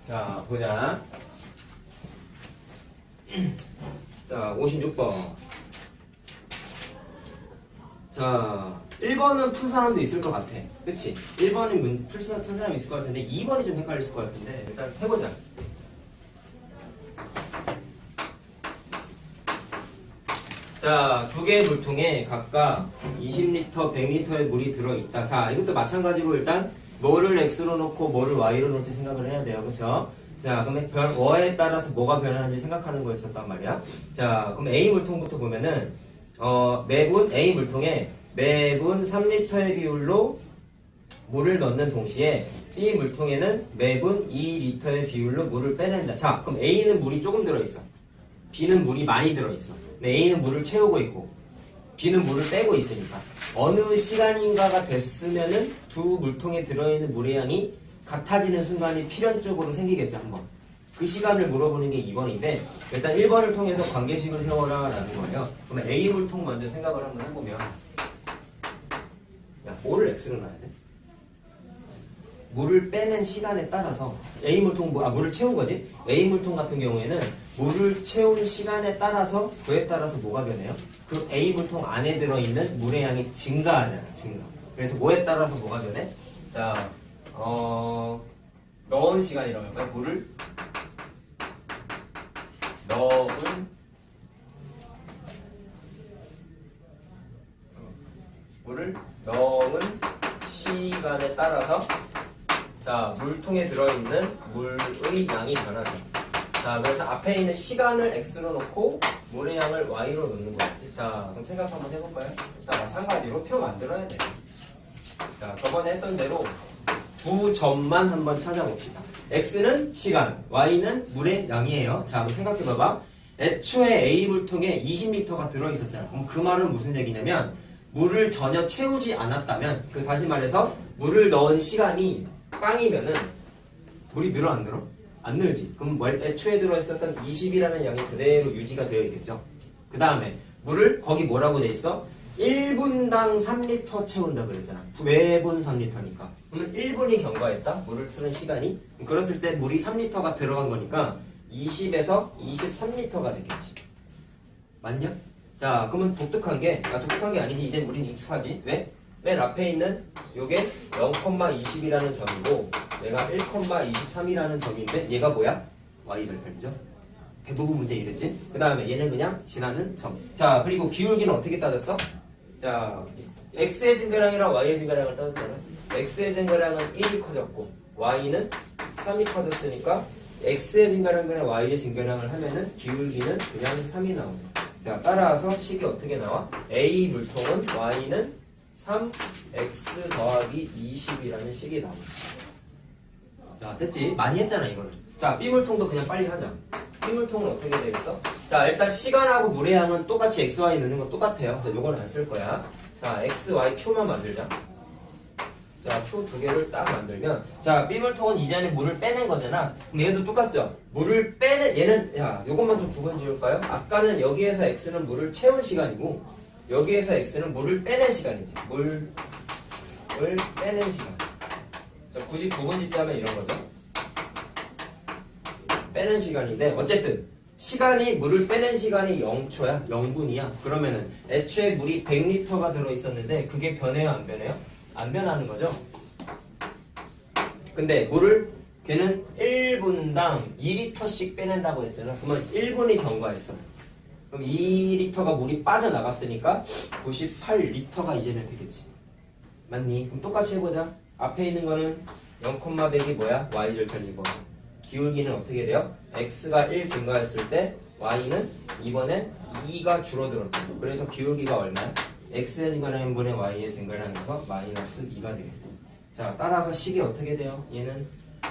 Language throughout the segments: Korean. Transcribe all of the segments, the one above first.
자, 보자. 자, 56번. 자, 1번은 풀 사람도 있을 것 같아. 그치? 1번이 풀 사람 있을 것 같은데 2번이 좀 헷갈릴 것 같은데 일단 해보자. 자, 두 개의 물통에 각각 20리터, 100리터의 물이 들어있다. 자, 이것도 마찬가지로 일단 뭐를 x로 놓고 뭐를 y로 놓을지 생각을 해야 돼요. 그쵸? 자, 그러면 뭐에 따라서 뭐가 변하는지 생각하는 거였었단 말이야. 자, 그럼 A 물통부터 보면은 매분 A 물통에 매분 3리터의 비율로 물을 넣는 동시에 B 물통에는 매분 2리터의 비율로 물을 빼낸다. 자, 그럼 A는 물이 조금 들어있어. B는 물이 많이 들어있어. 근데 A는 물을 채우고 있고 B는 물을 빼고 있으니까 어느 시간인가가 됐으면은 두 물통에 들어있는 물의 양이 같아지는 순간이 필연적으로 생기겠죠. 한번 그 시간을 물어보는 게 2번인데 일단 1번을 통해서 관계식을 세워라 라는 거예요. 그러면 A 물통 먼저 생각을 한번 해보면 야, 뭐를 X로 놔야 돼? 물을 빼낸 시간에 따라서 A 물통, 물을 채운 거지? A 물통 같은 경우에는 물을 채운 시간에 따라서 그에 따라서 뭐가 변해요? 그 A 물통 안에 들어있는 물의 양이 증가하잖아. 증가. 그래서 뭐에 따라서 뭐가 변해? 자, 넣은 시간이라고 할까요? 물을 넣은 시간에 따라서 자, 물통에 들어있는 물의 양이 변하죠. 자, 그래서 앞에 있는 시간을 x로 놓고 물의 양을 y로 놓는 거였지. 자, 그럼 생각 한번 해볼까요? 자, 마찬가지로 표 만들어야 돼. 자, 저번에 했던 대로 두 점만 한번 찾아봅시다. x는 시간, y는 물의 양이에요. 자, 그럼 생각해봐봐. 애초에 A 물통에 20리터가 들어있었잖아. 그럼 그 말은 무슨 얘기냐면 물을 전혀 채우지 않았다면 다시 말해서 물을 넣은 시간이 빵이면은 물이 늘어 안 늘어? 안 늘지. 그럼 애초에 들어있었던 20이라는 양이 그대로 유지가 되어 있겠죠. 그 다음에 물을 거기 뭐라고 돼 있어? 1분당 3리터 채운다 그랬잖아. 매분 3리터니까. 그러면 1분이 경과했다. 물을 트는 시간이. 그랬을 때 물이 3리터가 들어간 거니까 20에서 23리터가 되겠지. 맞냐? 자, 그러면 독특한 게 아니지. 이제 우리는 익숙하지. 왜? 맨 앞에 있는 요게 0,20이라는 점이고 얘가 1,23이라는 점인데 얘가 뭐야? y절편이죠. 대부분 문제 이랬지? 그 다음에 얘는 그냥 지나는 점. 자, 그리고 기울기는 어떻게 따졌어? 자, x의 증가량이랑 y의 증가량을 따졌잖아. x의 증가량은 1이 커졌고 y는 3이 커졌으니까 x의 증가량과 y의 증가량을 하면은 기울기는 그냥 3이 나오죠. 자, 따라서 식이 어떻게 나와? A 물통은 y는 3x 더하기 20이라는 식이 나오죠. 자, 됐지? 많이 했잖아, 이거는. 자, B물통도 그냥 빨리 하자. B물통은 어떻게 되겠어? 자, 일단 시간하고 물의 양은 똑같이 x, y 넣는 거 똑같아요. 그래서 요거는 안 쓸 거야. 자, x, y 표만 만들자. 자, 표 두 개를 딱 만들면 자, B물통은 이전에 물을 빼낸 거잖아. 그럼 얘도 똑같죠? 물을 빼낸, 얘는, 야, 요것만 좀 구분 지을까요? 아까는 여기에서 x는 물을 채운 시간이고 여기에서 x는 물을 빼낸 시간이지. 물을 빼낸 시간. 자, 굳이 구분 짓자면 이런 거죠. 빼낸 시간인데 어쨌든 시간이 물을 빼낸 시간이 0초야. 0분이야. 그러면은 애초에 물이 100리터가 들어있었는데 그게 변해요? 안 변해요? 안 변하는 거죠. 근데 물을 걔는 1분당 2리터씩 빼낸다고 했잖아. 그러면 1분이 경과했어. 그럼 2리터가 물이 빠져나갔으니까 98리터가 이제는 되겠지. 맞니? 그럼 똑같이 해보자. 앞에 있는 거는 0,100이 뭐야? y절편이고 기울기는 어떻게 돼요? x가 1 증가했을 때 y는 이번엔 2가 줄어들었고 그래서 기울기가 얼마야? x의 증가량 분의 y의 증가량에서 마이너스 2가 되겠고 자, 따라서 식이 어떻게 돼요? 얘는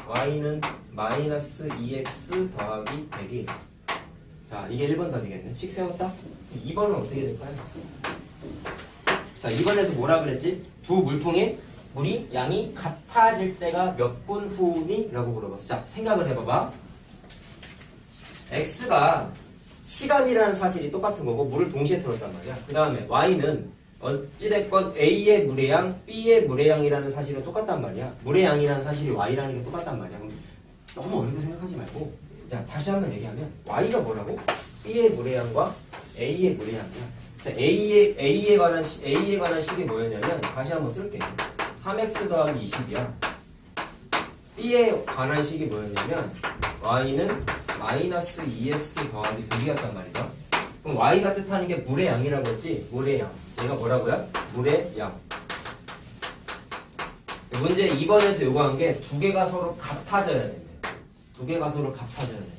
y는 마이너스 2x 더하기 100이 자, 이게 1번 답이겠네. 식 세웠다? 2번은 어떻게 될까요? 자, 2번에서 뭐라 그랬지? 두 물통에 물이 양이 같아질 때가 몇 분 후니? 라고 물어봤어. 자, 생각을 해봐봐. x가 시간이라는 사실이 똑같은 거고 물을 동시에 틀었단 말이야. 그 다음에 y는 어찌됐건 A의 물의 양, B의 물의 양이라는 사실은 똑같단 말이야. 물의 양이라는 사실이 Y라는 게 똑같단 말이야. 그럼 너무 어렵게 생각하지 말고 야 다시 한번 얘기하면 y가 뭐라고? b의 무례함과 a의 무례함이야. 그래서 A에 관한 식이 뭐였냐면 다시 한번 쓸게요. 3x 더하기 20이야. B에 관한 식이 뭐였냐면 y는 마이너스 2x 더하기 100이었단 말이죠. 그럼 y가 뜻하는 게 물의 양이라고 했지? 물의 양. 얘가 뭐라고요? 물의 양. 문제 2번에서 요구한 게 두 개가 서로 같아져야 됩니다. 두 개가 서로 같아져야 됩니다.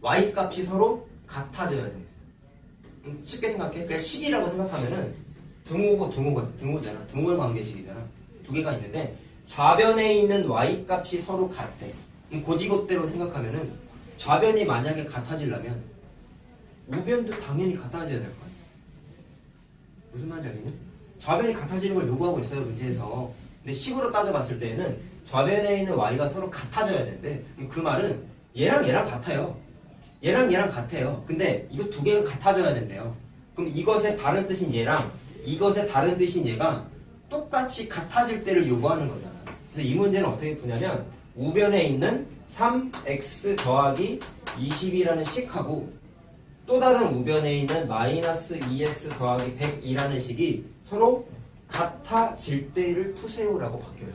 y 값이 서로 같아져야 됩니다. 쉽게 생각해. 그냥 식이라고 생각하면은 등호고 등호잖아. 등호의 관계식이잖아. 두 개가 있는데 좌변에 있는 y 값이 서로 같대. 고지곱대로 생각하면은 좌변이 만약에 같아지려면 우변도 당연히 같아져야 될 거 아니야. 무슨 말인지 알겠니? 좌변이 같아지는 걸 요구하고 있어요, 문제에서. 근데 식으로 따져봤을 때는 좌변에 있는 y가 서로 같아져야 되는데 그 말은 얘랑 같아요. 얘랑 같아요. 근데 이거 두 개가 같아져야 된대요. 그럼 이것의 다른 뜻인 얘랑 이것의 다른 뜻인 얘가 똑같이 같아질 때를 요구하는 거잖아. 그래서 이 문제는 어떻게 푸냐면 우변에 있는 3x 더하기 20이라는 식하고 또 다른 우변에 있는 마이너스 2x 더하기 100이라는 식이 서로 같아질 때를 푸세요라고 바뀌어요.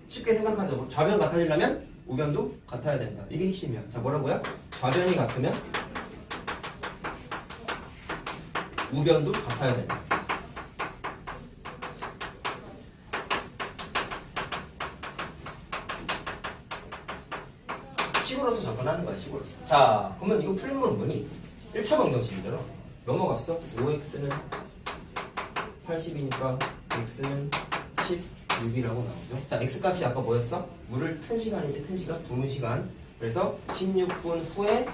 쉽게 생각하자고 좌변 같아지려면 우변도 같아야 된다. 이게 핵심이야. 자, 뭐라고요? 좌변이 같으면 우변도 같아야 된다. 식으로서 접근하는 거야, 식으로서. 자, 그러면 이거 풀린 건 뭐니? 1차 방정식이잖아. 넘어갔어? 5x는 80이니까 x는 16이라고 나오죠. 자, x값이 아까 뭐였어? 물을 튼 시간이지, 튼 시간, 부는 시간. 그래서 16분 후에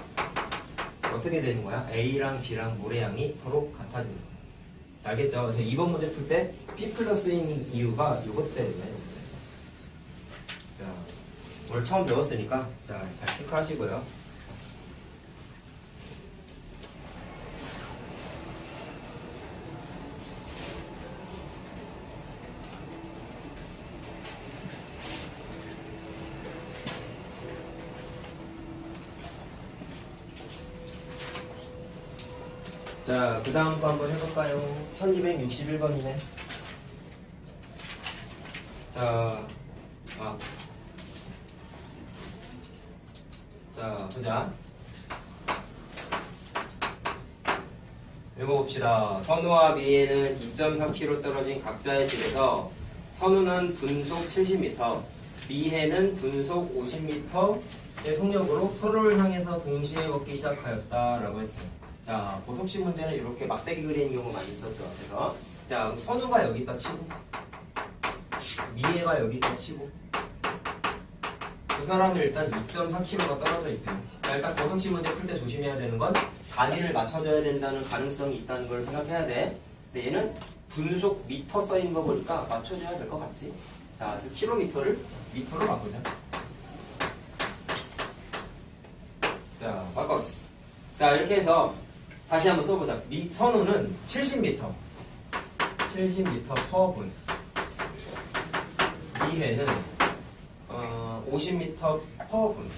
어떻게 되는 거야? A랑 B랑 물의 양이 서로 같아지는 거야. 자, 알겠죠? 그래서 이번 문제 풀 때 P 플러스인 이유가 이것 때문에. 자, 오늘 처음 배웠으니까 자, 잘 체크하시고요. 자, 그 다음 거 한번 해볼까요? 1261번이네. 자, 자, 보자. 읽어봅시다. 선우와 미애는 2.4km 떨어진 각자의 집에서 선우는 분속 70m, 미애는 분속 50m의 속력으로 서로를 향해서 동시에 걷기 시작하였다라고 했어요. 자, 보석식 문제는 이렇게 막대기 그리는 경우 많이 있었죠. 그래서 자, 그럼 선우가 여기 있다 치고 미애가 여기 있다 치고 그 사람은 일단 2.4km가 떨어져 있대요. 자, 일단 보석식 문제 풀 때 조심해야 되는 건 단위를 맞춰줘야 된다는 가능성이 있다는 걸 생각해야 돼. 근데 얘는 분속 미터 써있는 거 보니까 맞춰줘야 될 것 같지? 자, 그래서 킬로미터를 미터로 바꾸자. 자, 바꿨어. 자, 이렇게 해서 다시 한번 써보자. 선우는 70m. 70m per 분. 미혜는 50m per 분.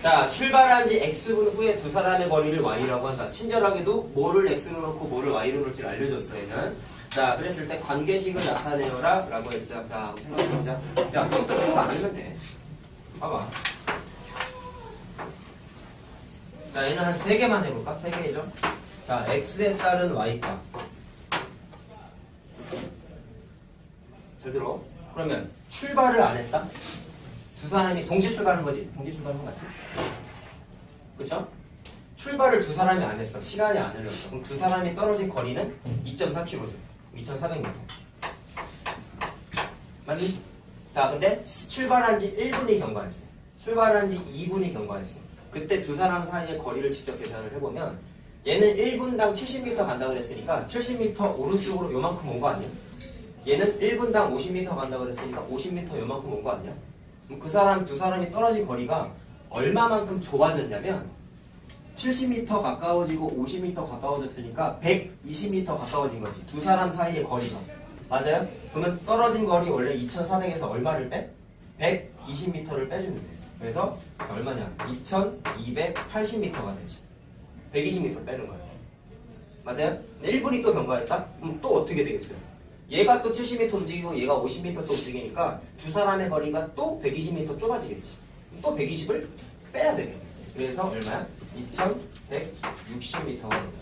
자, 출발한 지 x분 후에 두 사람의 거리를 y라고 한다. 친절하게도 뭐를 x로 놓고 뭐를 y로 놓을지 알려줬어, 얘는. 자, 그랬을 때 관계식을 나타내어라 라고 했어요. 자, 생각해보자. 야, 이것도 표현 안 하면 돼. 봐봐. 자, 얘는 한 3개만 해볼까? 3개죠? 자, x에 따른 y값. 잘 들어. 그러면 출발을 안 했다? 두 사람이 동시에 출발한 거지? 동시에 출발한 거 같지? 그쵸? 출발을 두 사람이 안 했어. 시간이 안 흘렀어. 그럼 두 사람이 떨어진 거리는 2.4km죠. 2,400m. 맞니? 자, 근데 출발한 지 1분이 경과했어. 출발한 지 2분이 경과했어. 그때 두 사람 사이의 거리를 직접 계산을 해보면 얘는 1분당 70m 간다고 그랬으니까 70m 오른쪽으로 요만큼 온 거 아니야? 얘는 1분당 50m 간다고 그랬으니까 50m 요만큼 온 거 아니야? 그럼 그 사람 두 사람이 떨어진 거리가 얼마만큼 좁아졌냐면 70m 가까워지고 50m 가까워졌으니까 120m 가까워진 거지. 두 사람 사이의 거리가. 맞아요? 그러면 떨어진 거리 원래 2400에서 얼마를 빼? 120m를 빼주면 돼요. 그래서 자, 얼마냐? 2280m가 되지. 120m 빼는 거예요. 맞아요? 1분이 또 경과했다? 그럼 또 어떻게 되겠어요? 얘가 또 70m 움직이고 얘가 50m 또 움직이니까 두 사람의 거리가 또 120m 좁아지겠지. 또 120을 빼야 되겠네. 그래서 얼마야? 2160m가 된다.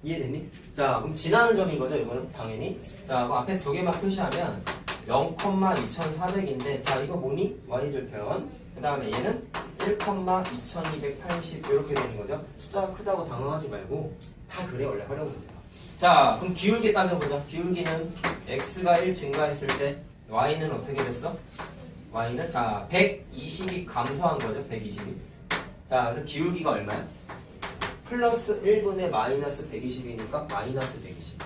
이해됐니? 자, 그럼 지나는 점인 거죠, 이거는 당연히. 자, 그 앞에 두 개만 표시하면 0,2400인데, 자, 이거 뭐니? y절편. 그 다음에 얘는 1,2280 이렇게 되는 거죠. 숫자가 크다고 당황하지 말고 다 그래 원래 활용 문제가. 자, 그럼 기울기 따져보자. 기울기는 x가 1 증가했을 때 y는 어떻게 됐어? y는 자 120이 감소한 거죠. 120이. 자, 그래서 기울기가 얼마야? 플러스 1분의 마이너스 120이니까 마이너스 120.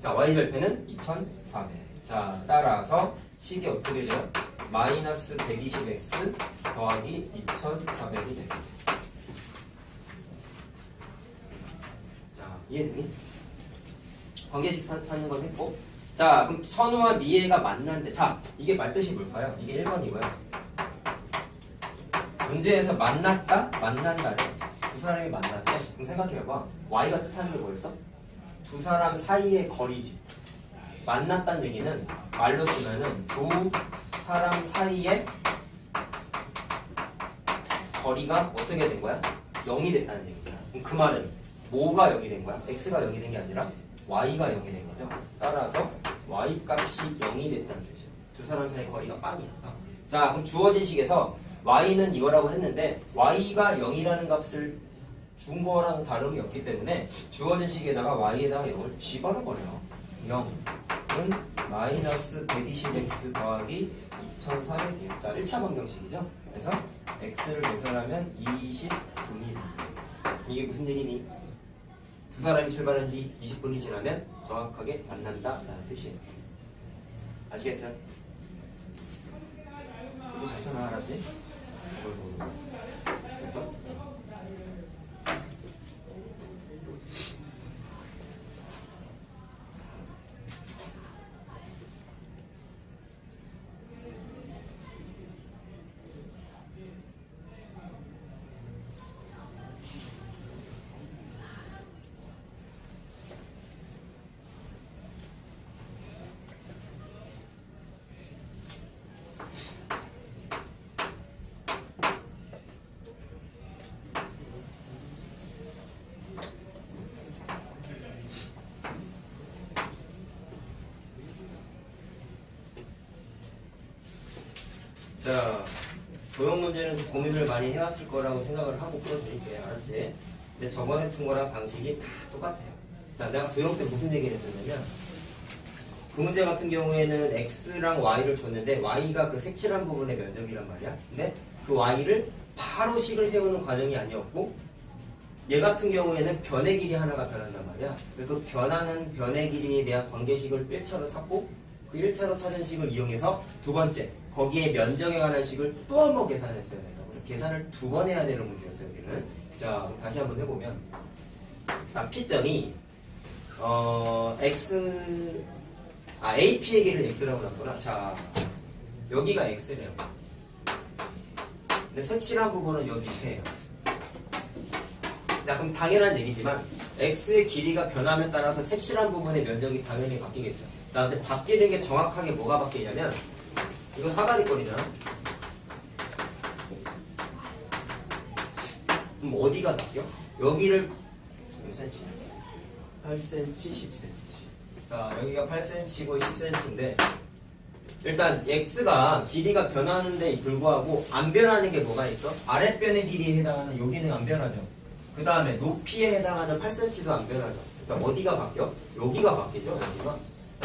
자, y절편은 2400. 자, 따라서 식이 어떻게 돼요? 마이너스 120x 더하기 2400이 됩니다. 자, 이해되니? 관계식 찾는 건 했고. 자, 그럼 선우와 미애가 만났는데, 자, 이게 말뜻이 뭘까요? 이게 1번이고요. 문제에서 만났다? 만난다래. 두 사람이 만났대. 그럼 생각해봐. y가 뜻하는 게 뭐였어? 두 사람 사이의 거리지. 만났다는 얘기는 말로 쓰면은 두 사람 사이의 거리가 어떻게 된 거야? 0이 됐다는 얘기잖아. 그럼 그 말은 뭐가 0이 된 거야? x가 0이 된 게 아니라 y가 0이 된 거죠. 따라서 y 값이 0이 됐다는 뜻이에요. 두 사람 사이의 거리가 빵이야. 자, 그럼 주어진 식에서 y는 이거라고 했는데 y가 0이라는 값을 준 거랑 다름이 없기 때문에 주어진 식에다가 y에다가 0을 집어넣어버려요. 0은 마이너스 120x 더하기 2400이에요. 자, 1차 방정식이죠. 그래서 x를 계산하면 20분이 됩니다. 이게 무슨 얘기니? 두 사람이 출발한 지 20분이 지나면 정확하게 만난다 라는 뜻이에요. 아시겠어요? 이거 잘 설명하라지? 그래서 자, 도형 문제는 좀 고민을 많이 해왔을 거라고 생각을 하고 풀어드릴게요. 알았지? 근데 저번에 푼 거랑 방식이 다 똑같아요. 자, 내가 도형 때 무슨 얘기를 했었냐면 그 문제 같은 경우에는 x랑 y를 줬는데 y가 그 색칠한 부분의 면적이란 말이야. 근데 그 y를 바로 식을 세우는 과정이 아니었고 얘 같은 경우에는 변의 길이 하나가 변한단 말이야. 그 변하는 변의 길이에 대한 관계식을 1차로 찾고 그 1차로 찾은 식을 이용해서 두 번째 거기에 면적에 관한 식을 또 한 번 계산을 했어야 된다. 그래서 계산을 두 번 해야 되는 문제였어요. 여기는. 자, 다시 한번 해보면 자, P점이 AP의 길을 X라고 놨구나. 자, 여기가 X래요. 근데 색칠한 부분은 여기 밑에예요. 자, 그럼 당연한 얘기지만 X의 길이가 변함에 따라서 색칠한 부분의 면적이 당연히 바뀌겠죠. 자, 근데 바뀌는 게 정확하게 뭐가 바뀌냐면 이거 사다리꼴이잖아. 그럼 어디가 바뀌어? 여기를 몇 cm? 8cm, 10cm. 자, 여기가 8cm고 10cm인데 일단 x가 길이가 변하는 데 불구하고 안 변하는 게 뭐가 있어? 아랫변의 길이에 해당하는 여기는 안 변하죠. 그 다음에 높이에 해당하는 8cm도 안 변하죠. 그러니까 어디가 바뀌어? 여기가 바뀌죠. 여기가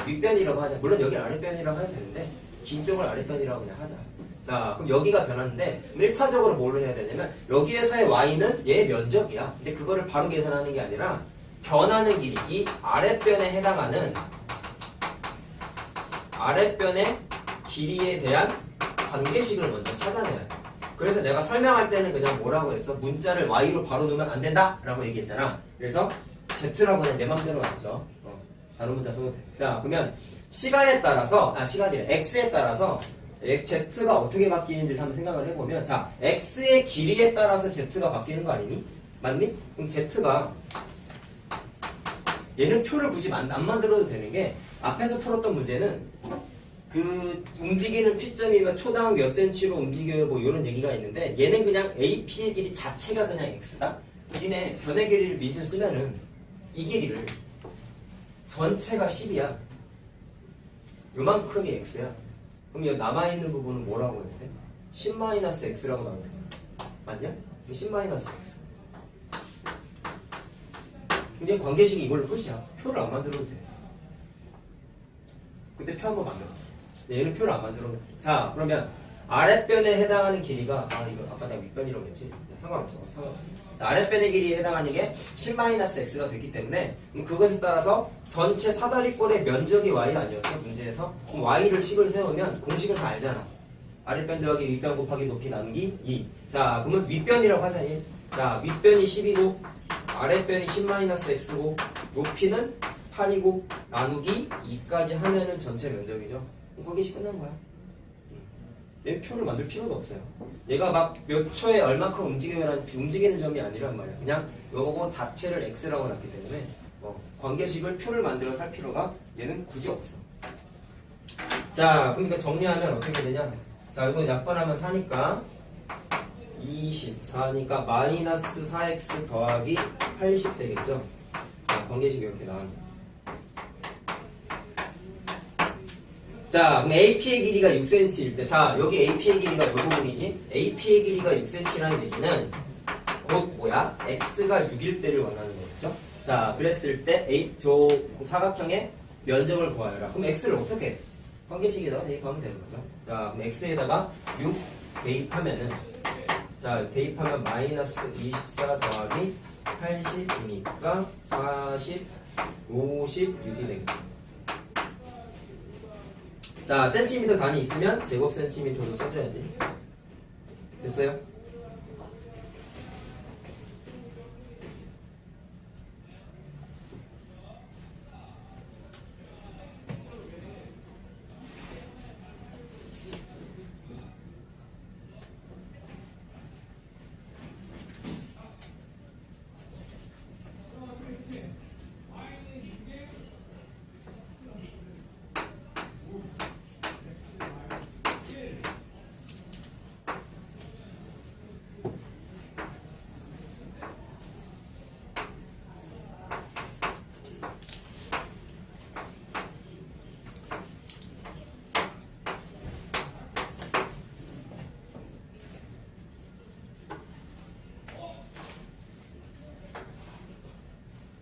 윗변이라고 하자. 물론 여기 아랫변이라고 해도 되는데 긴 쪽을 아랫변이라고 그냥 하자. 자, 그럼 여기가 변하는데 1차적으로 뭘로 해야 되냐면 여기에서의 y는 얘의 면적이야. 근데 그거를 바로 계산하는 게 아니라 변하는 길이 이 아랫변에 해당하는 아랫변의 길이에 대한 관계식을 먼저 찾아내야 돼. 그래서 내가 설명할 때는 그냥 뭐라고 했어? 문자를 y로 바로 넣으면 안 된다 라고 얘기했잖아. 그래서 Z라고 그냥 내 맘대로 놨죠. 다른 문자 써도 돼. 자, 그러면 시간에 따라서, X에 따라서 Z가 어떻게 바뀌는지를 한번 생각을 해보면, 자, X의 길이에 따라서 Z가 바뀌는 거 아니니? 맞니? 그럼 Z가, 얘는 표를 굳이 안 만들어도 되는 게, 앞에서 풀었던 문제는, 그, 움직이는 P점이면 초당 몇 센치로 움직여요, 뭐, 이런 얘기가 있는데, 얘는 그냥 AP의 길이 자체가 그냥 X다? 니네 변의 길이를 미술 쓰면은, 이 길이를, 전체가 10이야. 요만큼이 X야. 그럼 여기 남아있는 부분은 뭐라고 해야 돼? 10-X라고 나오면 되잖아. 맞냐? 10-X. 근데 관계식이 이걸로 끝이야. 표를 안 만들어도 돼. 그때 표 한번 만들었어. 얘는 표를 안 만들어도 돼. 자, 그러면 아랫변에 해당하는 길이가, 이거 아까 내가 윗변이라고 했지? 상관없어. 자, 아랫변의 길이에 해당하는 게 10-X가 됐기 때문에, 그럼 그것에 따라서 전체 사다리꼴의 면적이 y 아니었어? 문제에서? 그럼 y를 식을 세우면 공식은 다 알잖아. 아랫변 더하기 윗변 곱하기 높이 나누기 2. 자, 그러면 윗변이라고 하자. 자, 윗변이 10이고, 아랫변이 10-X고, 높이는 8이고, 나누기 2까지 하면은 전체 면적이죠. 그럼 거기시 끝난 거야. 얘 표를 만들 필요도 없어요. 얘가 막 몇 초에 얼마큼 움직이는 점이 아니란 말이야. 그냥 요거 자체를 X라고 놨기 때문에 관계식을 표를 만들어 살 필요가 얘는 굳이 없어. 자, 그럼 이거 정리하면 어떻게 되냐? 자, 이거 약분하면 4니까 24니까 마이너스 4x 더하기 80 되겠죠? 자, 관계식이 이렇게 나왔네. 자, 그럼 AP의 길이가 6cm일 때, 자, 여기 AP의 길이가 이 부분이지? AP의 길이가 6cm라는 얘기는 곧 뭐야? X가 6일 때를 원하는 거겠죠? 자, 그랬을 때 저 사각형의 면적을 구하여라. 그럼 X를 어떻게 해? 관계식에다가 대입하면 되는 거죠. 자, 그럼 X에다가 6 대입하면은, 자, 대입하면 마이너스 24 더하기 80이니까 40, 56이 되겠죠. 자, 센티미터 단위 있으면 제곱 센티미터도 써줘야지. 됐어요?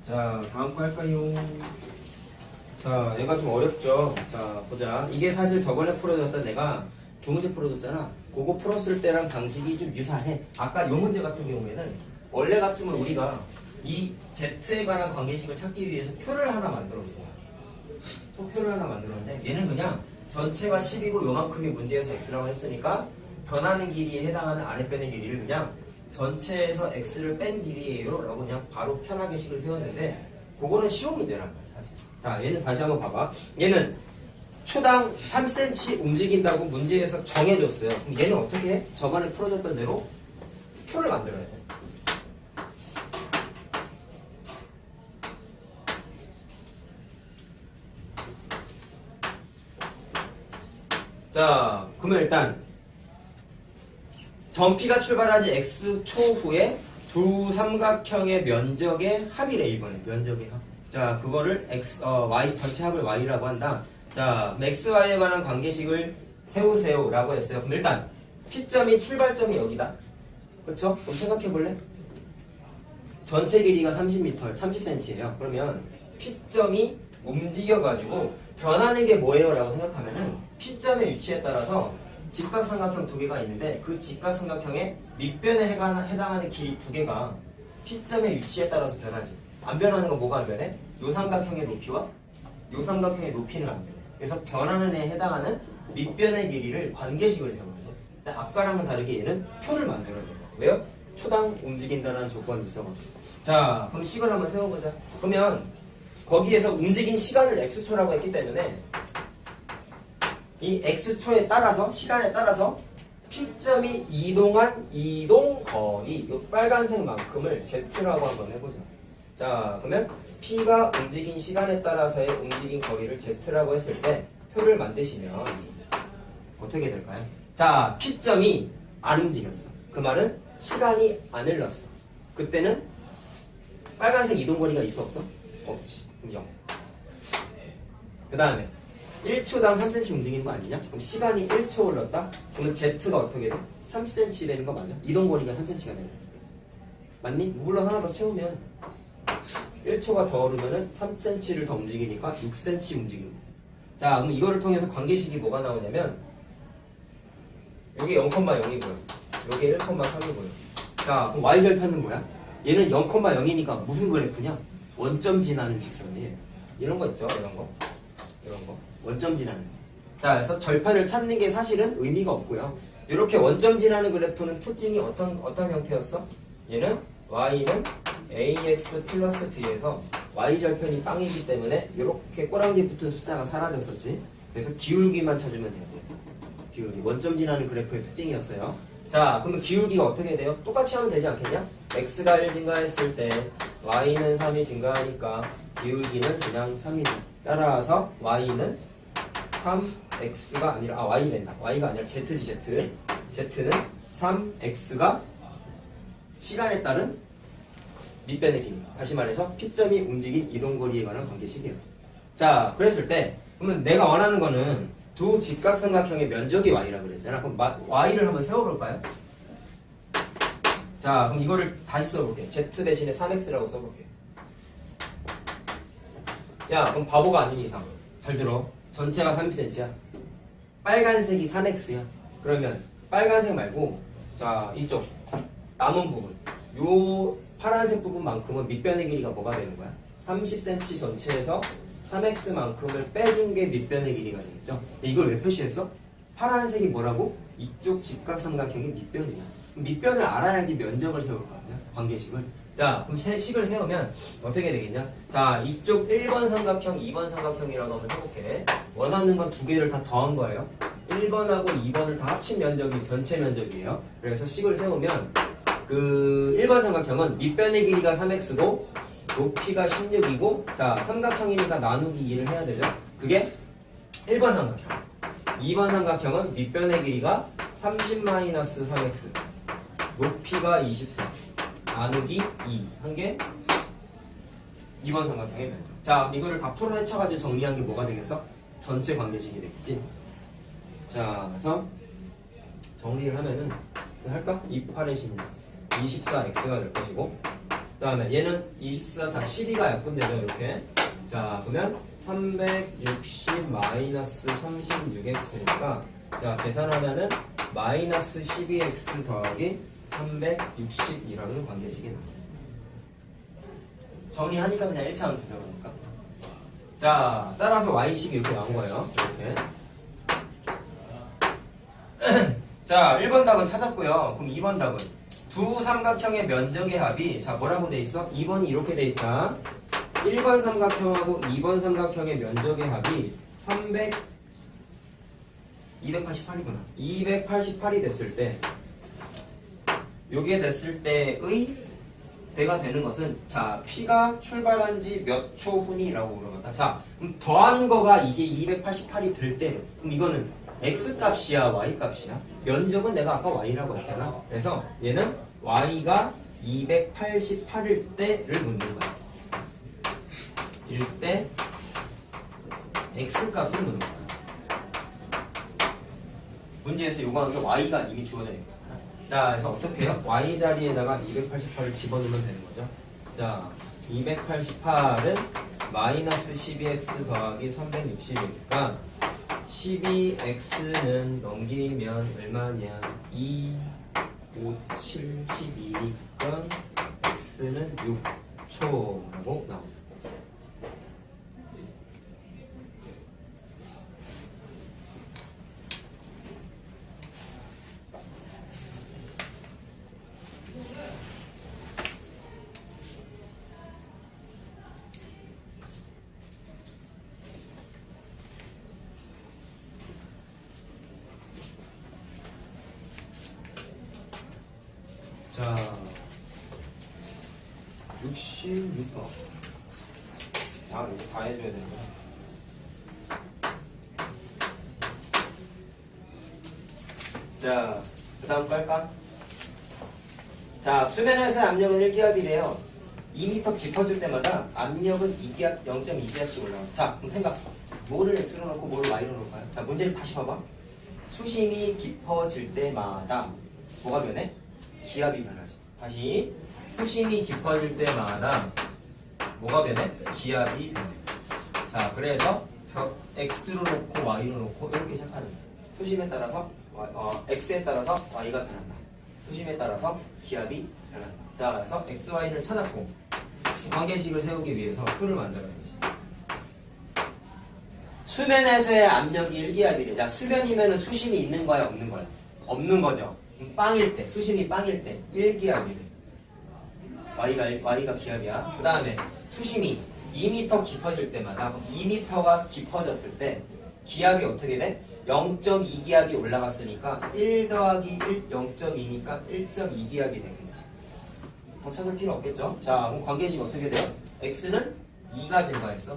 자, 다음 거 할까요? 자, 얘가 좀 어렵죠? 자, 보자. 이게 사실 저번에 풀어줬던 내가 두 문제 풀어줬잖아. 그거 풀었을 때랑 방식이 좀 유사해. 아까 요 문제 같은 경우에는 원래 같으면 우리가 이 Z에 관한 관계식을 찾기 위해서 표를 하나 만들었어. 표를 하나 만들었는데 얘는 그냥 전체가 10이고 요만큼이 문제에서 X라고 했으니까 변하는 길이에 해당하는 아랫변의 길이를 그냥 전체에서 X를 뺀 길이에요 라고 그냥 바로 편하게 식을 세웠는데 그거는 쉬운 문제란 말이야 사실. 자, 얘는 다시 한번 봐봐. 얘는 초당 3cm 움직인다고 문제에서 정해줬어요. 그럼 얘는 어떻게 해? 저번에 풀어줬던 대로 표를 만들어야 돼. 자, 그러면 일단 점 P가 출발하지 X초 후에 두 삼각형의 면적의 합이래. 이번에 면적의 합. 자, 그거를 Y 전체 합을 Y라고 한다. 자, XY에 관한 관계식을 세우세요 라고 했어요. 그럼 일단 P점이 출발점이 여기다. 그쵸? 그럼 생각해 볼래? 전체 길이가 30cm예요. 그러면 P점이 움직여가지고 변하는 게 뭐예요? 라고 생각하면은 P점의 위치에 따라서 직각삼각형 두 개가 있는데 그 직각삼각형의 밑변에 해당하는 길이 두 개가 P점의 위치에 따라서 변하지. 안 변하는 건 뭐가 안 변해? 요 삼각형의 높이와 요 삼각형의 높이는 안 변해. 그래서 변하는 애에 해당하는 밑변의 길이를 관계식을 세우는 거예요. 근데 아까랑은 다르게 얘는 표를 만들어야 돼요. 왜요? 초당 움직인다는 조건이 있어가지고. 자, 그럼 식을 한번 세워보자. 그러면 거기에서 움직인 시간을 x초라고 했기 때문에 이 x초에 따라서 시간에 따라서 P점이 이동한 이동거리 이 빨간색만큼을 Z라고 한번 해보자. 자, 그러면 P가 움직인 시간에 따라서의 움직인 거리를 Z라고 했을 때 표를 만드시면 어떻게 될까요? 자, P점이 안 움직였어. 그 말은 시간이 안 흘렀어. 그때는 빨간색 이동거리가 있어 없어? 없지. 그럼 0. 그 다음에 1초당 3cm 움직이는 거 아니냐? 그럼 시간이 1초 흘렀다? 그러면 Z가 어떻게 돼? 30cm 되는 거 맞아? 이동거리가 3cm가 되는 거 맞니? 물론 하나 더 채우면 1초가 더 오르면은 3cm를 더 움직이니까 6cm 움직이는 거야. 자, 그럼 이거를 통해서 관계식이 뭐가 나오냐면 여기 0,0이 보여. 여기 1,3이 보여. 자, 그럼 y절편은 뭐야? 얘는 0,0이니까 무슨 그래프냐? 원점 지나는 직선이에요. 이런 거 있죠? 이런 거. 원점 지나는 거. 자, 그래서 절편을 찾는 게 사실은 의미가 없고요. 이렇게 원점 지나는 그래프는 특징이 어떤 형태였어? 얘는 y는 ax 플러스 b에서 y절편이 빵이기 때문에 이렇게 꼬랑지에 붙은 숫자가 사라졌었지. 그래서 기울기만 찾으면 돼요. 기울기. 원점 지나는 그래프의 특징이었어요. 자, 그러면 기울기가 어떻게 돼요? 똑같이 하면 되지 않겠냐? x가 1 증가했을 때 y는 3이 증가하니까 기울기는 그냥 3이죠. 따라서 y는 3x가 아니라 y 된다. y가 아니라 z지 z. z는 3x가 시간에 따른 밑변의 길이. 다시 말해서 P점이 움직인 이동거리에 관한 관계식이에요. 자, 그랬을 때 그러면 내가 원하는 거는 두 직각삼각형의 면적이 y라 그랬잖아. 그럼 y를 한번 세워볼까요? 자, 그럼 이거를 다시 써볼게. z 대신에 3x라고 써볼게. 야, 그럼 바보가 아닌 이상 잘 들어. 전체가 30cm야. 빨간색이 3x야. 그러면 빨간색 말고 자, 이쪽 남은 부분 요 파란색 부분만큼은 밑변의 길이가 뭐가 되는 거야? 30cm 전체에서 3x만큼을 빼준 게 밑변의 길이가 되겠죠? 이걸 왜 표시했어? 파란색이 뭐라고? 이쪽 직각삼각형이 밑변이야. 밑변을 알아야지 면적을 세울 거 아니야? 관계식을. 자, 그럼 식을 세우면 어떻게 되겠냐? 자, 이쪽 1번 삼각형, 2번 삼각형이라고 한번 해볼게. 원하는 건 두 개를 다 더한 거예요. 1번하고 2번을 다 합친 면적이 전체 면적이에요. 그래서 식을 세우면 그 1번 삼각형은 밑변의 길이가 3x고 높이가 16이고 자, 삼각형이니까 나누기 2를 해야 되죠. 그게 1번 삼각형. 2번 삼각형은 밑변의 길이가 30-3x 높이가 24 나누기 2 한 게 2번 삼각형의 면적. 자, 이거를 다 풀어 헤쳐가지고 정리한 게 뭐가 되겠어? 전체 관계식이 되겠지. 자, 그래서 정리를 하면은 할까? 2, 8의 16 24x가 될 것이고 그 다음에 얘는 24, 자 12가 약분되죠 이렇게. 자, 그러면 360-36x니까 자, 계산하면은 마이너스 12x 더하기 360이라는 관계식이 나와요. 정리하니까 그냥 1차 함수죠 그러니까. 자, 따라서 y식이 이렇게 나온 거예요. 이렇게. 자, 1번 답은 찾았고요. 그럼 2번 답은 두 삼각형의 면적의 합이 자, 뭐라고 돼 있어? 2번이 이렇게 돼 있다. 1번 삼각형하고 2번 삼각형의 면적의 합이 288이구나. 288이 됐을 때 요게 됐을 때의 대가 되는 것은 자, P가 출발한 지 몇 초 후니라고 물어봤다. 자, 그럼 더한 거가 이제 288이 될 때 그럼 이거는 X값이야 Y값이야? 면적은 내가 아까 Y라고 했잖아. 그래서 얘는 Y가 288일 때를 묻는 거야. 일 때 X값을 묻는 거야. 문제에서 요구하는 게 Y가 이미 주어져 있는 거야. 자, 그래서 어떻게 해요? Y 자리에다가 288을 집어넣으면 되는 거죠. 자, 288은 마이너스 12x 더하기 360이니까 12x는 넘기면 얼마냐? 2, 5, 7, 12니까 x는 6초라고 나오죠. 10m. 아, 이거 다 해줘야 되는 거야. 자, 그 다음 깔까? 자, 수면에서의 압력은 1기압이래요. 2m 깊어질 때마다 압력은 2기압, 0.2기압씩 올라가. 자, 그럼 생각. 뭐를 x로 놓고 뭐를 y로 놓을까요? 자, 문제를 다시 봐봐. 수심이 깊어질 때마다 뭐가 변해? 기압이 변하지. 다시. 수심이 깊어질 때마다 뭐가 변해? 기압이 변해. 자, 그래서 x로 놓고 y로 놓고 이렇게 시작하는 거야. 수심에 따라서 x에 따라서 y가 변한다. 수심에 따라서 기압이 변한다. 자, 그래서 x, y를 찾았고 관계식을 세우기 위해서 표를 만들어야지. 수면에서의 압력이 1기압이래. 야, 수면이면 수심이 있는 거야, 없는 거야? 없는 거죠. 빵일 때, 수심이 빵일 때 1기압이래. y가 기압이야. 그 다음에 수심이 2m 깊어질 때마다 2m가 깊어졌을 때 기압이 어떻게 돼? 0.2기압이 올라갔으니까 1 더하기 1, 0.2니까 1.2기압이 되겠지. 더 찾을 필요 없겠죠? 자, 그럼 관계식 어떻게 돼요? x는 2가 증가했어.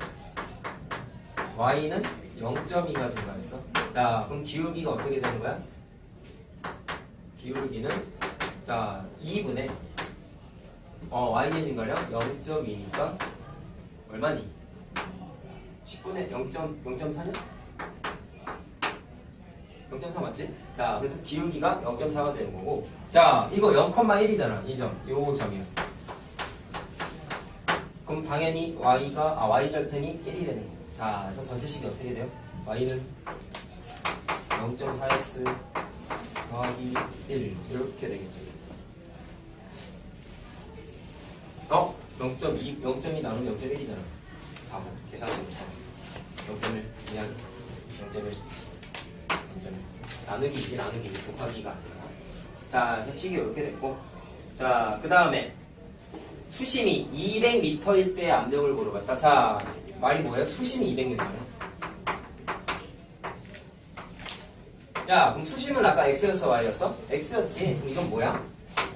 y는 0.2가 증가했어. 자, 그럼 기울기가 어떻게 되는 거야? 기울기는 자 2분의 y의 증가량 0.2니까 얼마니? 10분의 0.4냐? 0.4 맞지? 자, 그래서 기울기가 0.4가 되는 거고. 자, 이거 0,1이잖아. 이 점, 요 점이야. 그럼 당연히 y절편이 1이 되는 거고. 자, 그래서 전체식이 어떻게 돼요? y는 0.4x 더하기 1 이렇게 되겠죠. 0.2 나누면 0.1이잖아. 바보. 계산하면 0.1 미안. 0.1 나누기 곱하기가 아니라. 자, 그래서 식이 이렇게 됐고. 자, 그 다음에 수심이 200m일 때 압력을 물어봤다. 자, 말이 뭐예요? 수심이 200m야. 야, 그럼 수심은 아까 x였어, y였어? x였지. 그럼 이건 뭐야?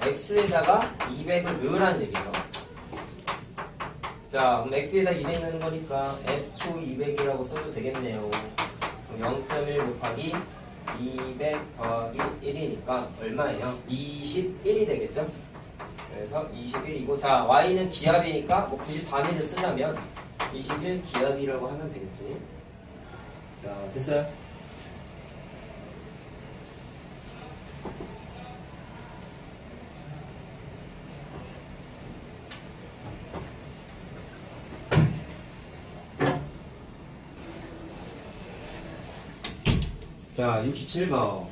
x에다가 200을 넣으라는 얘기죠. 자, 그럼 x에다 200 넣는 거니까 f200이라고 써도 되겠네요. 그럼 0.1 곱하기 200 더하기 1이니까 얼마예요? 21이 되겠죠? 그래서 21이고, 자, y는 기압이니까 뭐 굳이 단위를 쓰자면 21 기압이라고 하면 되겠지. 자, 됐어요? 자, 67번.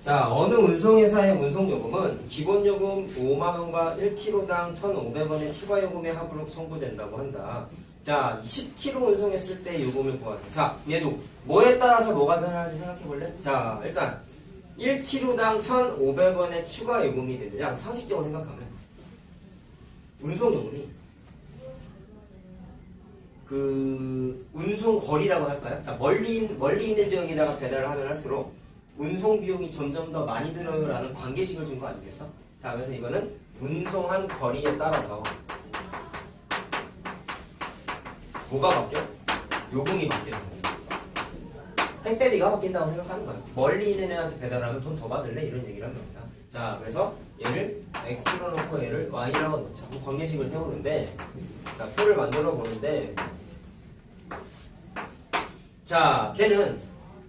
자, 어느 운송회사의 운송요금은 기본요금 5만원과 1kg당 1,500원의 추가요금의 합으로 청구된다고 한다. 자, 10kg 운송했을 때 요금을 구하자. 자, 얘도 뭐에 따라서 뭐가 변하는지 생각해볼래? 자, 일단 1kg당 1,500원의 추가요금이 되는데, 야, 상식적으로 생각하면 운송요금이 그 운송 거리라고 할까요? 자, 멀리 있는 지역에다가 배달을 하면 할수록 운송 비용이 점점 더 많이 들어요라는 관계식을 준 거 아니겠어? 자, 그래서 이거는 운송한 거리에 따라서 뭐가 바뀌어? 요금이 바뀌는 거야. 택배비가 바뀐다고 생각하는 거야. 멀리 있는 애한테 배달하면 돈 더 받을래? 이런 얘기를 하는 겁니다. 자, 그래서 얘를 x로 놓고 얘를 y라고 놓자. 관계식을 세우는데, 자, 표를 만들어 보는데, 자, 걔는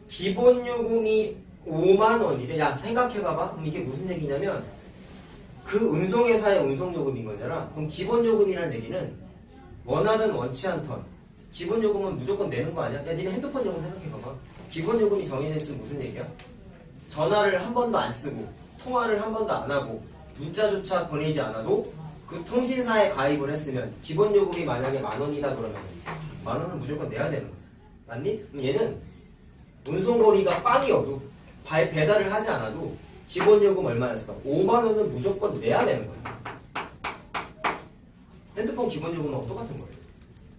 기본 요금이 5만 원이래. 야, 생각해봐봐. 그럼 이게 무슨 얘기냐면 그 운송회사의 운송요금인 거잖아. 그럼 기본 요금이라는 얘기는 원하든 원치 않던 기본 요금은 무조건 내는 거 아니야? 야, 니네 핸드폰 요금 생각해봐봐. 기본 요금이 정해져 있으면 무슨 얘기야? 전화를 한 번도 안 쓰고 통화를 한 번도 안 하고 문자조차 보내지 않아도 그 통신사에 가입을 했으면 기본 요금이 만약에 10,000원이다 그러면 10,000원은 무조건 내야 되는 거잖아. 맞니? 그럼 얘는 운송거리가 빵이어도 배달을 하지 않아도 기본 요금 얼마였어? 5만 원은 무조건 내야 되는 거야. 핸드폰 기본 요금하고 똑같은 거예요.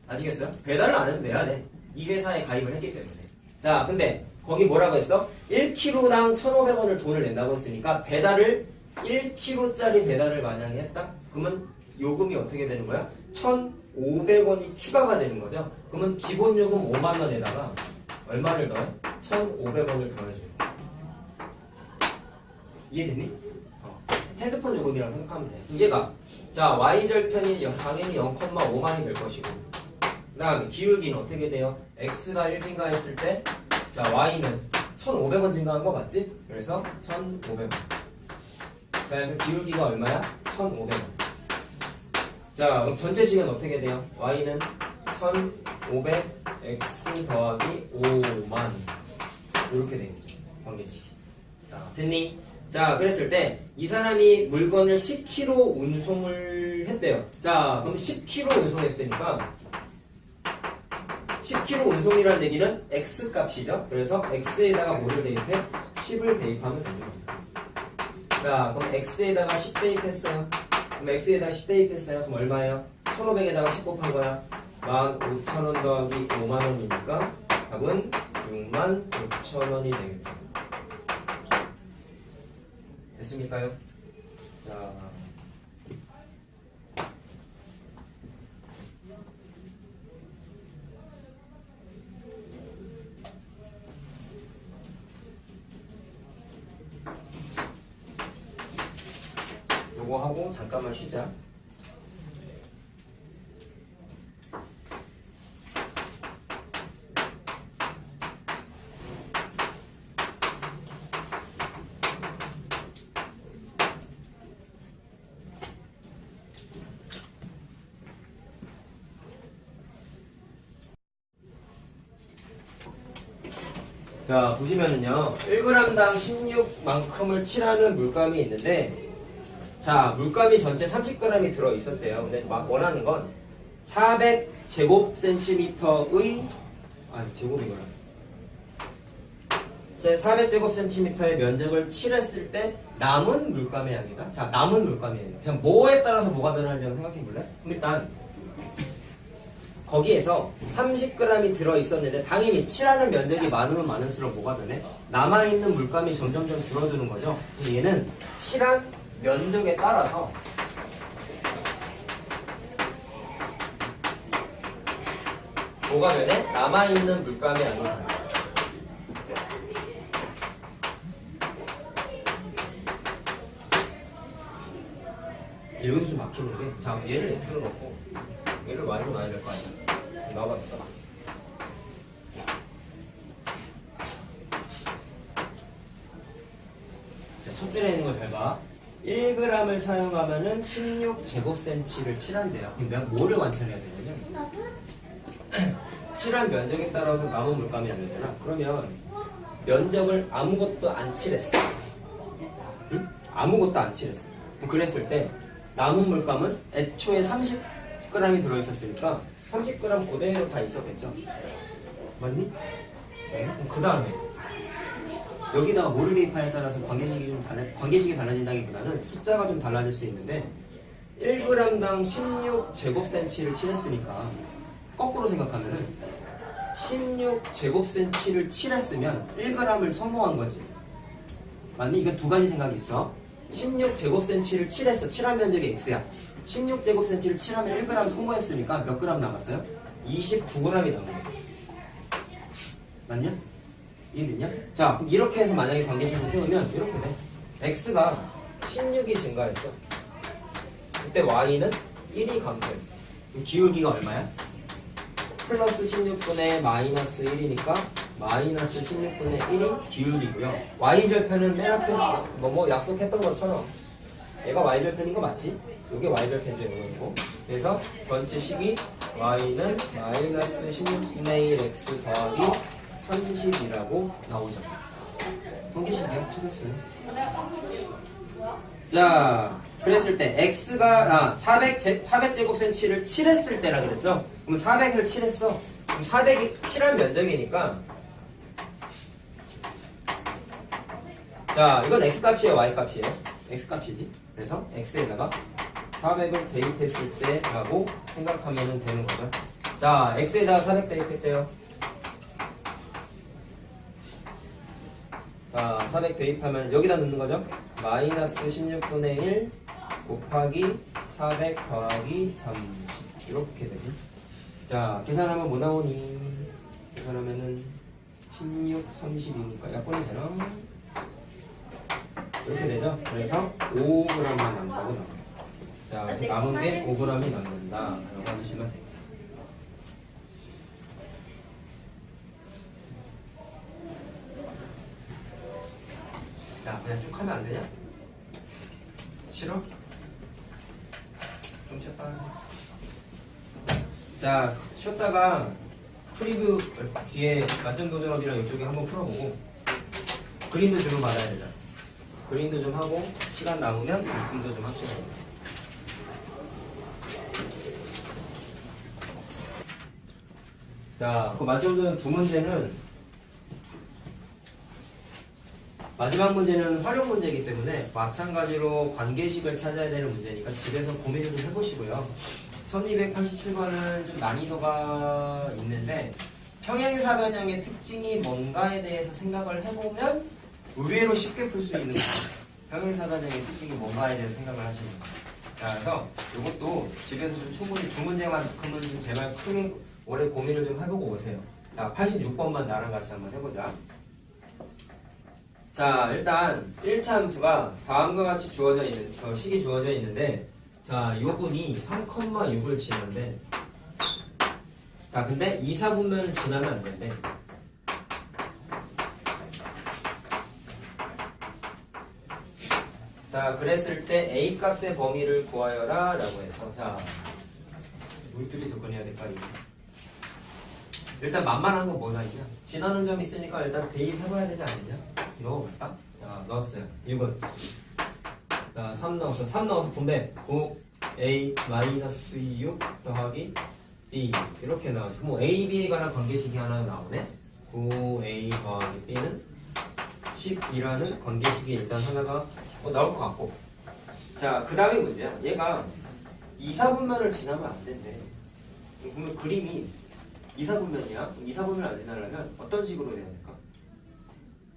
아시겠어요? 배달을 안 해도 내야 돼. 이 회사에 가입을 했기 때문에. 자, 근데 거기 뭐라고 했어? 1kg당 1,500원을 돈을 낸다고 했으니까 배달을 1kg짜리 배달을 만약에 했다? 그러면 요금이 어떻게 되는 거야? 1,500원이 추가가 되는 거죠. 그러면 기본 요금 5만 원에다가 얼마를 더해? 1,500원을 더해줘요. 이해됐니? 핸드폰 요금이라고 생각하면 돼. 얘가 자 y절편이 당연히 0,5만이 될 것이고, 그 다음에 기울기는 어떻게 돼요? x가 1 증가했을 때 자 y는 1,500원 증가한 거 맞지? 그래서 1,500원. 그래서 기울기가 얼마야? 1,500원. 자 그럼 전체 시간 어떻게 돼요? y는 1,500 x 더하기 5만 이렇게 되겠죠. 관계식이. 자 됐니? 자 그랬을 때 이 사람이 물건을 10kg 운송을 했대요. 자 그럼 10kg 운송했으니까 10kg 운송이라는 얘기는 x 값이죠. 그래서 x에다가 뭐를 대입해? 10을 대입하면 됩니다. 자 그럼 x에다가 10 대입했어요. 그럼 x에다가 10 대입했어요. 그럼 얼마예요? 1,500에다가 10 곱한 거야. 15,000원 더하기 5만원이니까 답은 65,000원이 되겠죠. 됐습니까요? 자, 요거 하고 잠깐만 쉬자. 자 보시면은요 1g당 16만큼을 칠하는 물감이 있는데, 자 물감이 전체 30g이 들어있었대요. 근데 원하는 건 400제곱센티미터의 제곱이구나. 제 400제곱센티미터의 면적을 칠했을 때 남은 물감의 양이다. 자 남은 물감의 양. 자 뭐에 따라서 뭐가 변하는지 한번 생각해 볼래? 그럼 일단 거기에서 30g이 들어있었는데 당연히 칠하는 면적이 많으면 많을수록 뭐가 되네? 남아있는 물감이 점점점 줄어드는 거죠. 얘는 칠한 면적에 따라서 뭐가 되네? 남아있는 물감이 아니라 여기서 좀 막히는 게, 자 얘를 x로 넣고 얘를 y로 놔야 될 거 아니야. 나와봐 있어. 자, 첫 줄에 있는 거 잘 봐. 1g을 사용하면은 16제곱센치를 칠한대요. 그럼 내가 뭐를 관찰해야 되냐면 칠한 면적에 따라서 남은 물감이 안 되잖아. 그러면 면적을 아무것도 안 칠했어. 응? 아무것도 안 칠했어. 그랬을 때 남은 물감은 애초에 30g이 들어있었으니까 30g 그대로 다 있었겠죠. 맞니? 네. 그 다음에 여기다가 뭐를 대입하냐에 따라서 관계식이 달라진다기보다는 숫자가 좀 달라질 수 있는데 1g당 16제곱센치를 칠했으니까 거꾸로 생각하면은 16제곱센치를 칠했으면 1g을 소모한 거지. 맞니? 이거 두 가지 생각이 있어. 16제곱센치를 칠했어. 칠한 면적이 x야. 16제곱센치를 칠하면 1g 소모했으니까 몇 g 남았어요? 29g이 남은 거야. 맞냐? 이해됐냐? 자, 그럼 이렇게 해서 만약에 관계식을 세우면 이렇게 돼. x가 16이 증가했어. 그때 y는 1이 감소했어. 그럼 기울기가 얼마야? 플러스 16분의 마이너스 1이니까 마이너스 16분의 1이 기울기고요. y절편은 맨 앞에 뭐 약속했던 것처럼 얘가 y절편인 거 맞지? 이게 y절편도 이거고. 그래서 전체 식이 y는 마이너스 16분의 1 x 더하기 30이라고 나오죠. 관계식이요? 찾았어요. 자, 그랬을 때 x가 400제곱센치를 칠했을 때라 그랬죠? 그럼 400을 칠했어. 그럼 400이 칠한 면적이니까, 자 이건 x값이에요, y값이에요? x값이지. 그래서 x에다가 400을 대입했을 때라고 생각하면 되는 거죠. 자, x에다가 400 대입했대요. 자, 400 대입하면 여기다 넣는 거죠. 마이너스 16분의 1 곱하기 400 더하기 30 이렇게 되지. 자, 계산하면 뭐 나오니? 계산하면은 16, 32니까 약분이 되나? 이렇게 되죠? 그래서 5g만 남는다고 나와요. 자, 그래서 남은 게 5g이 남는다 라고 해주시면 돼요. 야, 그냥 쭉 하면 안 되냐? 싫어? 좀 쉬었다 하자. 자, 쉬었다가 프리뷰 뒤에 만점 도전업이랑 이쪽에 한번 풀어보고 그린도 좀 받아야 되잖아. 그린도 좀 하고 시간 남으면 물품도 좀 합시다. 자, 그 만점 도전 두 문제는 마지막 문제는 활용 문제이기 때문에 마찬가지로 관계식을 찾아야 되는 문제니까 집에서 고민을 좀 해보시고요. 1287번은 좀 난이도가 있는데 평행사변형의 특징이 뭔가에 대해서 생각을 해보면 의외로 쉽게 풀 수 있는 거예요. 평행사변형의 특징이 뭔가에 대해서 생각을 하시는 거예요. 자, 그래서 이것도 집에서 좀 충분히 두 문제만큼은 좀 제발 크게 오래 고민을 좀 해보고 오세요. 자, 86번만 나랑 같이 한번 해보자. 자, 일단 1차 함수가 다음과 같이 주어져 있는 식이 주어져 있는데 자, 요분이 3,6을 지난데 자, 근데 2, 4분면을 지나면 안 된대. 자, 그랬을 때 A 값의 범위를 구하여라 라고 해서 자, 우리들이 접근해야 될까 이거. 일단 만만한 건 뭐가 있냐? 지나는 점이 있으니까 일단 대입해봐야 되지 않느냐? 넣어볼까? 자, 넣었어요. 6은 자, 3 넣었어. 3 넣어서 분배 9A-6 더하기 B 이렇게 나오죠. 뭐 A, B에 관한 관계식이 하나 나오네. 9A 더하기 B는 10이라는 관계식이 일단 하나가 나올 것 같고 자, 그 다음에 문제야. 얘가 2, 4분면을 지나면 안 된대. 그러면 그림이 2, 4분면이야? 2, 4분면을 안 지나려면 어떤 식으로 해야 될까?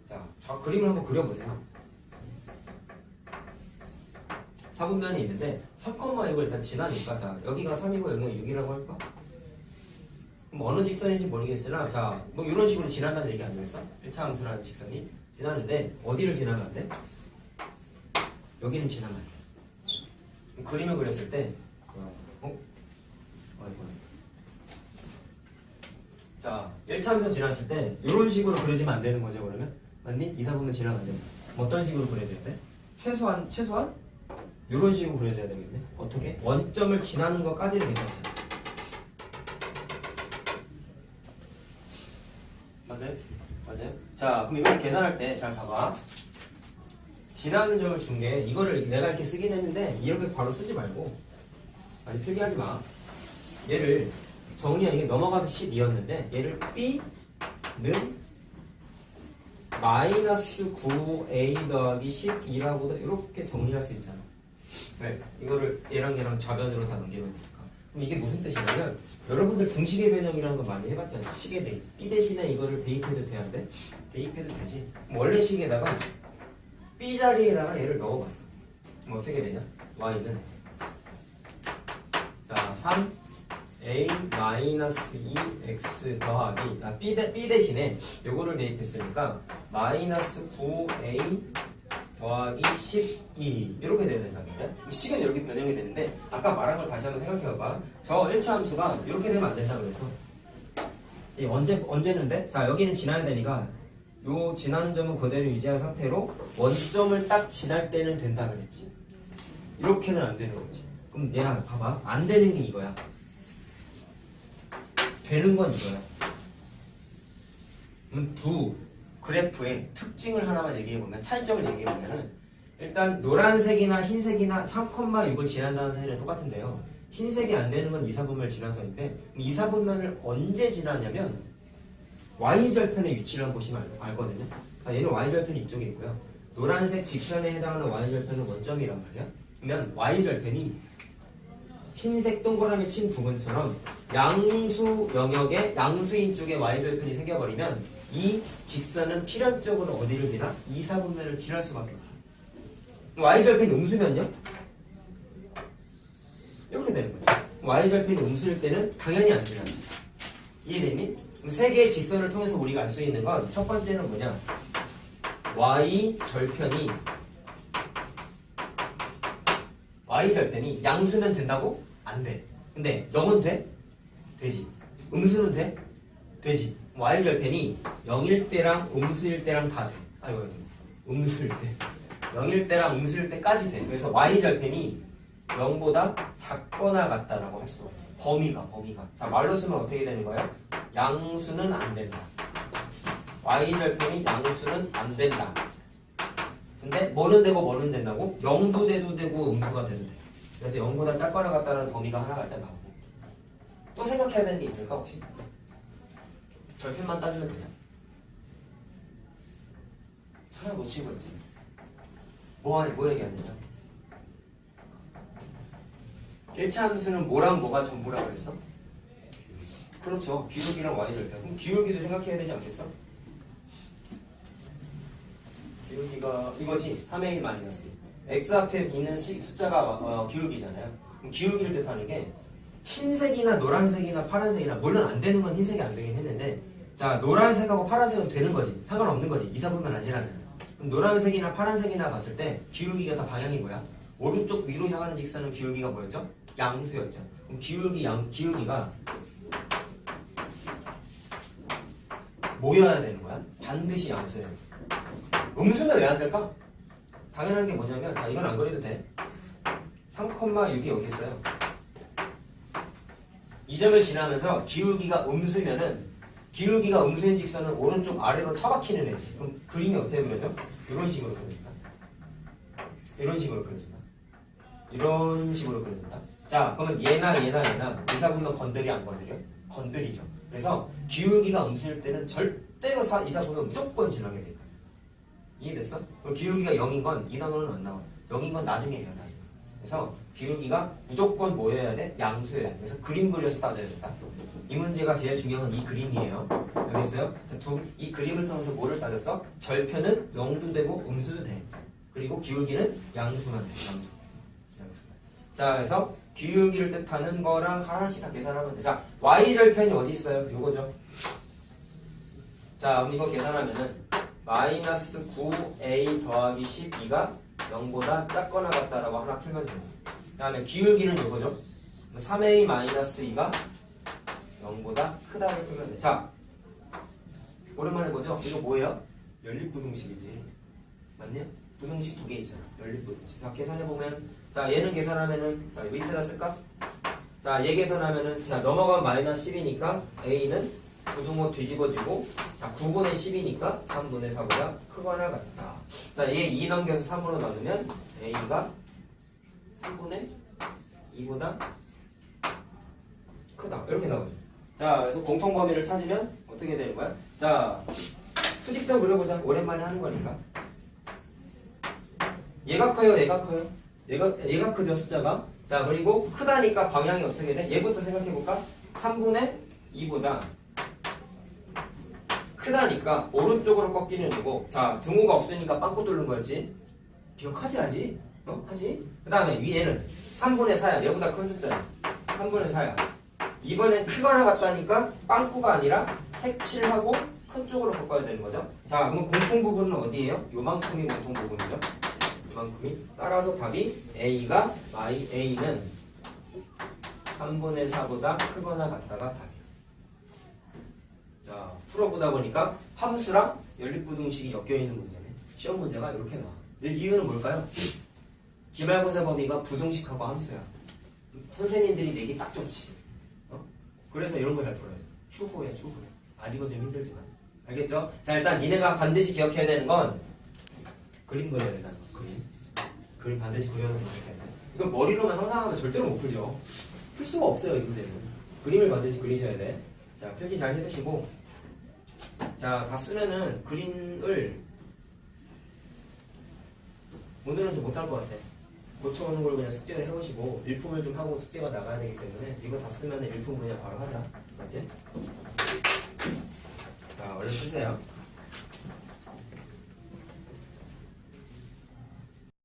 자, 저 그림을 한번 그려보세요. 4분면이 있는데 3,6을 일단 지나니까 자, 여기가 3이고 여기가 6이라고 할까? 그럼 어느 직선인지 모르겠으나 자, 뭐 이런 식으로 지난다는 얘기 아니겠어? 1차 함수라는 직선이 지나는데 어디를 지나면 안 돼? 여기는 지나면 안 돼. 그림을 그렸을 때 자, 1차 함수 지났을 때 이런 식으로 그려지면 안 되는 거죠, 그러면? 맞니? 2, 4분면 지나면 안 되는 거. 어떤 식으로 그려줘야 돼? 최소한 이런 식으로 그려줘야 되겠네. 어떻게? 원점을 지나는 것까지는 괜찮죠. 맞아요? 맞아요? 자, 그럼 이걸 계산할 때 잘 봐봐. 지나는 점을 준 게 이거를 내가 이렇게 쓰긴 했는데 이렇게 바로 쓰지 말고 아니 필기하지 마. 얘를 정리하는 게 넘어가서 12였는데 얘를 B는 마이너스 9A 더하기 12라고도 이렇게 정리할 수 있잖아. 네, 이거를 얘랑 얘랑 좌변으로 다 넘기면 되니까. 그럼 이게 무슨 뜻이냐면 여러분들 등식의 변형이라는 거 많이 해봤잖아요. 식의 대입. B 대신에 이거를 대입해도 돼야 돼? 대입해도 되지. 원래 식에다가 B 자리에다가 얘를 넣어봤어. 그럼 어떻게 되냐? Y는 자 3A-2X 더하기 B 대신에 요거를 대입했으니까 마이너스 9A 더하기 12 이렇게 되는 거예요. 식은 이렇게 변형이 되는데 아까 말한 걸 다시 한번 생각해봐봐. 저 1차 함수가 이렇게 되면 안 된다 그랬어. 이 언제는데? 자, 여기는 지나야 되니까 요 지나는 점은 그대로 유지한 상태로 원점을 딱 지날 때는 된다 그랬지. 이렇게는 안 되는 거지. 그럼 얘야 봐봐. 안 되는 게 이거야. 되는 건 이거야. 그럼 두 그래프의 특징을 하나만 얘기해보면, 차이점을 얘기해보면은, 일단 노란색이나 흰색이나 3,6을 지난다는 사이는 똑같은데요. 흰색이 안 되는 건 2, 4분면을 지나서인데, 2, 4분면을 언제 지나냐면 Y절편의 위치를 한번 보시면 알거든요. 자, 얘는 Y절편이 이쪽에 있고요. 노란색 직선에 해당하는 Y절편은 원점이란 말이야. 그러면 Y절편이 흰색 동그라미 친 부분처럼 양수 영역에 양수인 쪽에 Y절편이 생겨버리면 이 직선은 필연적으로 어디를 지나? 2, 4분면을 지날 수밖에 없어. Y절편이 음수면요? 이렇게 되는 거죠. y절편이 음수일 때는 당연히 안 지나지. 이해됐니? 그럼 세 개의 직선을 통해서 우리가 알 수 있는 건 첫 번째는 뭐냐? y절편이 양수면 된다고? 안 돼. 근데 0은 돼? 되지. 음수는 돼? 되지. y절편이 0일 때랑 음수일 때랑 다 돼. 아이고, 음수일 때. 0일 때랑 음수일 때까지 돼. 그래서 y절편이 0보다 작거나 같다라고 할 수가 있어. 범위가. 자, 말로 쓰면 어떻게 되는 거야? 양수는 안 된다. y절편이 양수는 안 된다. 근데 뭐는 되고 뭐는 된다고? 0도 돼도 되고 음수가 돼도 돼. 그래서 0보다 작거나 같다는 범위가 하나가 일단 나오고. 또 생각해야 되는 게 있을까 혹시? 절편만 따지면 되냐? 하나 놓치고 있지. 뭐 얘기하느냐? 1차 함수는 뭐랑 뭐가 전부라고 그랬어? 그렇죠. 기울기랑 y절편. 그럼 기울기도 생각해야 되지 않겠어? 기울기가 이거지. 3a 마이너스 x 앞에 있는 숫자가 기울기잖아요. 그럼 기울기를 뜻하는 게 흰색이나 노란색이나 파란색이나 물론 안 되는 건 흰색이 안 되긴 했는데 자 노란색하고 파란색은 되는 거지. 상관없는 거지. 이사 보면 안 지나잖아. 그럼 노란색이나 파란색이나 봤을 때 기울기가 다 방향이 뭐야? 오른쪽 위로 향하는 직선은 기울기가 뭐였죠? 양수였죠. 그럼 기울기가 뭐여야 되는 거야? 반드시 양수예요. 음수는 왜 안 될까? 당연한 게 뭐냐면 자 이건 안 그래도 돼. 3,6이 여기 있어요. 이 점을 지나면서 기울기가 음수인 직선은 오른쪽 아래로 처박히는 애지. 그럼 그림이 어떻게 그려져? 이런 식으로 그려진다. 이런 식으로 그려진다. 자 그러면 얘나 이사분면 건드리 안 건드려? 건드리죠. 그래서 기울기가 음수일 때는 절대로 이사분면 무조건 지나게 돼. 이해됐어? 그럼 기울기가 0인 건 이 단어는 안 나와. 0인 건 나중에 해요. 나중에. 그래서 기울기가 무조건 뭐여야 돼? 양수여야 돼. 그래서 그림 그려서 따져야겠다. 이 문제가 제일 중요한 건 이 그림이에요. 여기 있어요. 이 그림을 통해서 뭐를 따졌어? 절편은 0도 되고 음수도 돼. 그리고 기울기는 양수만 돼. 양수. 자, 그래서 기울기를 뜻하는 거랑 하나씩 다 계산하면 돼. 자, y절편이 어디 있어요? 요거죠. 자, 그럼 이거 계산하면은 마이너스 9a 더하기 12가 0보다 작거나 같다라고 하나 풀면 돼요. 그 다음에 기울기는 요거죠. 3a 마이너스 2가 0보다 크다를 풀면 돼. 자, 오랜만에 보죠? 이거 뭐예요? 연립부등식이지. 맞냐? 부등식 두 개 있잖아. 연립부등식. 자, 계산해보면 자, 얘는 계산하면은 자, 밑에다 쓸까? 자, 얘 계산하면은 자, 넘어가면 마이너스 10이니까 a는 부등호 뒤집어지고 자, 9분의 10이니까 3분의 4보다 크거나 같다. 자, 얘 2 넘겨서 3으로 나누면 a가 3분의 2보다 크다. 이렇게 나오죠. 자, 그래서 공통 범위를 찾으면 어떻게 되는 거야? 자, 수직선 그려보자. 오랜만에 하는 거니까. 얘가 커요, 얘가 커요? 얘가 크죠, 숫자가? 자, 그리고 크다니까 방향이 어떻게 돼? 얘부터 생각해볼까? 3분의 2보다 크다니까 오른쪽으로 꺾이는 거고 자 등호가 없으니까 빵꾸 뚫는 거였지. 기억하지 하지? 하지? 그 다음에 위에는 3분의 4야. 얘보다 큰 숫자야. 3분의 4야. 이번엔 크거나 같다니까 빵꾸가 아니라 색칠하고 큰 쪽으로 바꿔야 되는 거죠. 자 그럼 공통 부분은 어디예요? 요만큼이 공통 부분이죠. 요만큼이. 따라서 답이 A는 3분의 4보다 크거나 같다가 답이에요. 자, 풀어보다 보니까 함수랑 연립부등식이 엮여있는 문제네. 시험 문제가 이렇게 나와. 이유는 뭘까요? 기말고사 범위가 부등식하고 함수야. 선생님들이 내기 딱 좋지. 그래서 이런 거 잘 풀어야 돼. 추후에. 아직은 좀 힘들지만. 알겠죠? 자, 일단 니네가 반드시 기억해야 되는 건 그림 그려야 된다는 거. 그림 반드시 그려야 된다는 거. 이건 머리로만 상상하면 절대로 못 풀죠. 풀 수가 없어요, 이 문제는. 그림을 반드시 그리셔야 돼. 자, 필기 잘 해두시고 자, 다 쓰면은 그림을 오늘은 좀 못할 것 같아. 고쳐오는 걸 그냥 숙제를 해오시고 일품을 좀 하고 숙제가 나가야 되기 때문에 이거 다 쓰면은 일품 그냥 바로 하자. 맞지? 자, 얼른 쓰세요.